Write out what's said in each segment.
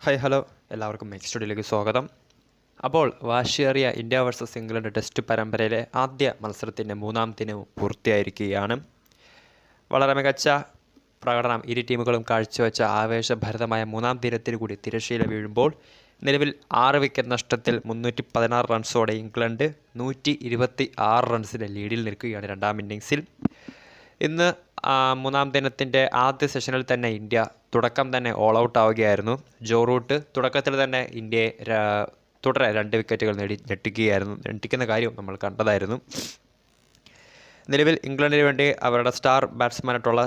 Hi hello എല്ലാവർക്കും next സ്റ്റുഡിയോയിലേക്ക് സ്വാഗതം. അപ്പോൾ വാശിയേറിയ ഇന്ത്യ വേഴ്സസ് ഇംഗ്ലണ്ട് ടെസ്റ്റ് പരമ്പരയിലെ ആദ്യ മത്സരത്തിൻ്റെ മൂന്നാം ദിനവും പൂർത്തിയായിരിക്കുകയാണ്. വളരെ മികച്ച പ്രകടനം ഇരു ടീമുകളും കാഴ്ചവെച്ച ആവേശഭരിതമായ മൂന്നാം ദിനത്തിൽ കൂടി തിരശ്ശീല വീഴുമ്പോൾ നിലവിൽ 6 വിക്കറ്റ് നഷ്ടത്തിൽ 316 റൺസോടെ ഇംഗ്ലണ്ട് 126 റൺസിൻ്റെ ലീഡിൽ നിൽക്കുകയാണ് രണ്ടാം ഇന്നിങ്സിൽ. ഇന്ന് മൂന്നാം ദിനത്തിൻ്റെ ആദ്യ സെഷനിൽ തന്നെ ഇന്ത്യ തുടക്കം തന്നെ ഓൾ ഔട്ട് ആവുകയായിരുന്നു. ജോ റൂട്ട് തുടക്കത്തിൽ തന്നെ ഇന്ത്യയെ തുടരെ 2 വിക്കറ്റുകൾ നേടി ഞെട്ടിക്കുന്ന കാര്യം നമ്മൾ കണ്ടതായിരുന്നു. നിലവിൽ ഇംഗ്ലണ്ടിന് വേണ്ടി അവരുടെ സ്റ്റാർ ബാറ്റ്സ്മാനായിട്ടുള്ള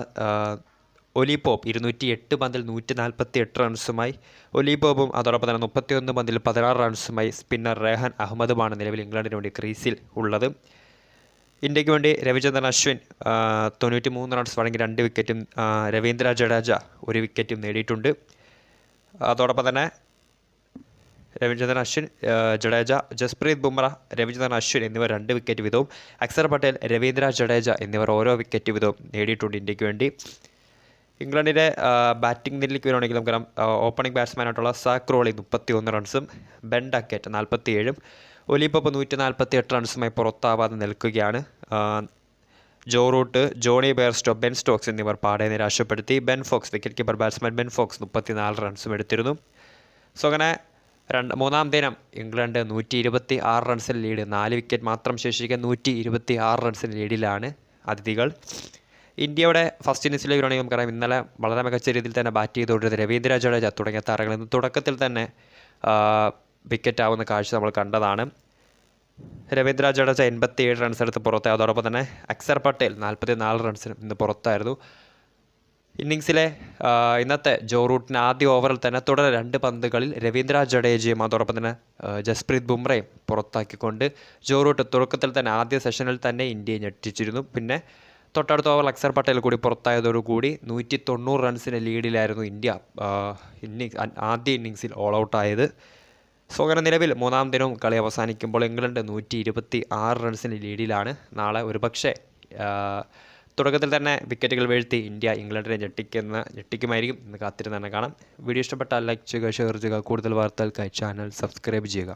ഒലി പോപ്പ് 208 പന്തിൽ 148 റൺസുമായി ഒലി പോപ്പും അതോടൊപ്പം തന്നെ 31 പന്തിൽ 16 റൺസുമായി സ്പിന്നർ റെഹാൻ അഹമ്മദുമാണ് നിലവിൽ ഇംഗ്ലണ്ടിന് വേണ്ടി ക്രീസിൽ ഉള്ളത്. ഇന്ത്യക്ക് വേണ്ടി രവിചന്ദ്രൻ അശ്വിൻ 93 റൺസ് വഴങ്ങി 2 വിക്കറ്റും രവീന്ദ്ര ജഡേജ 1 വിക്കറ്റും നേടിയിട്ടുണ്ട്. അതോടൊപ്പം തന്നെ രവിചന്ദ്രൻ അശ്വിൻ, ജഡേജ, ജസ്പ്രീത് ബുംറ, രവിചന്ദ്രൻ അശ്വിൻ എന്നിവർ 2 വിക്കറ്റ് വീതവും, അക്സർ പട്ടേൽ, രവീന്ദ്ര ജഡേജ എന്നിവർ ഓരോ വിക്കറ്റ് വീതവും നേടിയിട്ടുണ്ട് ഇന്ത്യക്ക് വേണ്ടി. ഇംഗ്ലണ്ടിൻ്റെ ബാറ്റിംഗ് നിരയിലേക്ക് വരുവാണെങ്കിൽ നമുക്കറിയാം ഓപ്പണിംഗ് ബാറ്റ്സ്മാനായിട്ടുള്ള സാക് റോളി 31 റൺസും ബെൻ ഡക്കറ്റ് 47ഉം ഒലി പോപ്പ് 148 റൺസുമായി പുറത്താവാതെ നിൽക്കുകയാണ്. Joe Root, Jonny Bairstow, Ben Stokes എന്നിവർ പാടെ നിരാശപ്പെടുത്തി. Ben Foakes, wicket keeper batsman Ben Foakes 34 റൺസും എടുത്തിരുന്നു. സോ അങ്ങനെ മൂന്നാം ദിനം ഇംഗ്ലണ്ട് 126 റൺസിൽ ലീഡ്, 4 വിക്കറ്റ് മാത്രം ശേഷിക്കാൻ 126 റൺസിൽ ലീഡിലാണ് അതിഥികൾ. ഇന്ത്യയുടെ ഫസ്റ്റ് ഇന്നിങ്സിലേക്ക് വരുവാണെങ്കിൽ നമുക്കറിയാം ഇന്നലെ വളരെ മികച്ച രീതിയിൽ തന്നെ ബാറ്റ് ചെയ്തുകൊണ്ടിരുന്നത് രവീന്ദ്ര ജഡേജ തുടങ്ങിയ താരങ്ങൾ ഇന്ന് തുടക്കത്തിൽ തന്നെ വിക്കറ്റ് ആവുന്ന കാഴ്ച നമ്മൾ കണ്ടതാണ്. രവീന്ദ്ര ജഡേജ 87 റൺസ് എടുത്ത് പുറത്തായി. അതോടൊപ്പം തന്നെ അക്സർ പട്ടേൽ 44 റൺസിന് ഇന്ന് പുറത്തായിരുന്നു. ഇന്നിങ്സിലെ ഇന്നത്തെ ജോ റൂട്ടിന് ആദ്യ ഓവറിൽ തന്നെ തുടരെ 2 പന്തുകളിൽ രവീന്ദ്ര ജഡേജയും അതോടൊപ്പം തന്നെ ജസ്പ്രീത് ബുംറയും പുറത്താക്കിക്കൊണ്ട് ജോ റൂട്ട് തുടക്കത്തിൽ തന്നെ ആദ്യ സെഷനിൽ തന്നെ ഇന്ത്യയെ ഞെട്ടിച്ചിരുന്നു. പിന്നെ തൊട്ടടുത്ത ഓവർ അക്സർ പട്ടേൽ കൂടി പുറത്തായതോടുകൂടി 190 റൺസിൻ്റെ ലീഡിലായിരുന്നു ഇന്ത്യ ആദ്യ ഇന്നിങ്സിൽ ഓൾ ഔട്ടായത്. സോ അങ്ങനെ നിലവിൽ മൂന്നാം ദിനവും കളി അവസാനിക്കുമ്പോൾ ഇംഗ്ലണ്ട് 126 റൺസിൻ്റെ ലീഡിലാണ്. നാളെ ഒരുപക്ഷെ തുടക്കത്തിൽ തന്നെ വിക്കറ്റുകൾ വീഴ്ത്തി ഇന്ത്യ ഇംഗ്ലണ്ടിനെ ഞെട്ടിക്കുമായിരിക്കും. ഇന്ന് കാത്തിരുന്ന് തന്നെ കാണാം. വീഡിയോ ഇഷ്ടപ്പെട്ടാൽ ലൈക്ക് ചെയ്യുക, ഷെയർ ചെയ്യുക. കൂടുതൽ വാർത്തകൾക്കായി ചാനൽ സബ്സ്ക്രൈബ് ചെയ്യുക.